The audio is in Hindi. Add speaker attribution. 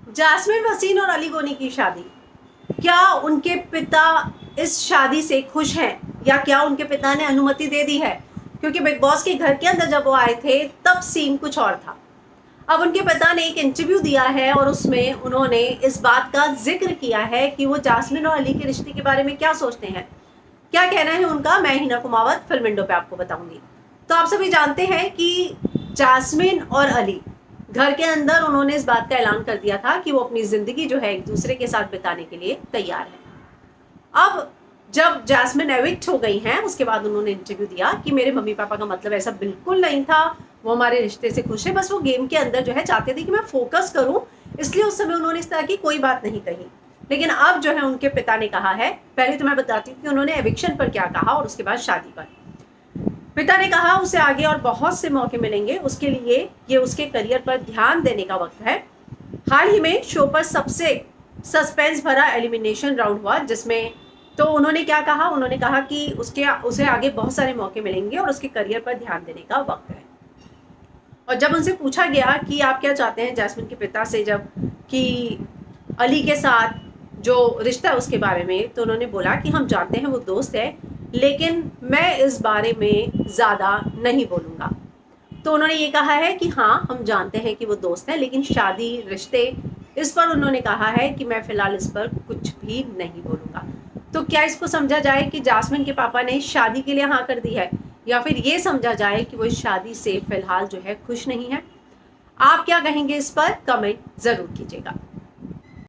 Speaker 1: जास्मिन भसीन और अली गोनी की शादी, क्या उनके पिता इस शादी से खुश हैं या क्या उनके पिता ने अनुमति दे दी है? क्योंकि बिग बॉस के घर के अंदर जब वो आए थे तब सीन कुछ और था। अब उनके पिता ने एक इंटरव्यू दिया है और उसमें उन्होंने इस बात का जिक्र किया है कि वो जास्मिन और अली के रिश्ते के बारे में क्या सोचते हैं, क्या कहना है उनका। मैं हिना कुमावत फिल्म विंडो पे आपको बताऊंगी। तो आप सभी जानते हैं कि जास्मिन और अली घर के अंदर उन्होंने इस बात का ऐलान कर दिया था कि वो अपनी जिंदगी जो है एक दूसरे के साथ बिताने के लिए तैयार है। अब जब जास्मिन एविक्ट हो गई हैं उसके बाद उन्होंने इंटरव्यू दिया कि मेरे मम्मी पापा का मतलब ऐसा बिल्कुल नहीं था, वो हमारे रिश्ते से खुश है, बस वो गेम के अंदर जो है चाहते थे कि मैं फोकस करूं, इसलिए उस समय उन्होंने इस तरह की कोई बात नहीं कही। लेकिन अब जो है उनके पिता ने कहा है, पहले तो मैं बताती हूँ कि उन्होंने एविक्शन पर क्या कहा और उसके बाद शादी पर। पिता ने कहा उसे आगे और बहुत से मौके मिलेंगे, उसके लिए ये उसके करियर पर ध्यान देने का वक्त है। हाल ही में शो पर सबसे सस्पेंस भरा एलिमिनेशन राउंड हुआ जिसमें तो उन्होंने क्या कहा, उन्होंने कहा कि उसे आगे बहुत सारे मौके मिलेंगे और उसके करियर पर ध्यान देने का वक्त है। और जब उनसे पूछा गया कि आप क्या चाहते हैं जास्मिन के पिता से, जब कि अली के साथ जो रिश्ता है उसके बारे में, तो उन्होंने बोला कि हम जानते हैं वो दोस्त है, लेकिन मैं इस बारे में ज़्यादा नहीं बोलूँगा। तो उन्होंने ये कहा है कि हाँ हम जानते हैं कि वो दोस्त है, लेकिन शादी रिश्ते इस पर उन्होंने कहा है कि मैं फ़िलहाल इस पर कुछ भी नहीं बोलूँगा। तो क्या इसको समझा जाए कि जास्मिन के पापा ने शादी के लिए हाँ कर दी है, या फिर ये समझा जाए कि वो इस शादी से फ़िलहाल जो है खुश नहीं है? आप क्या कहेंगे इस पर? कमेंट ज़रूर कीजिएगा।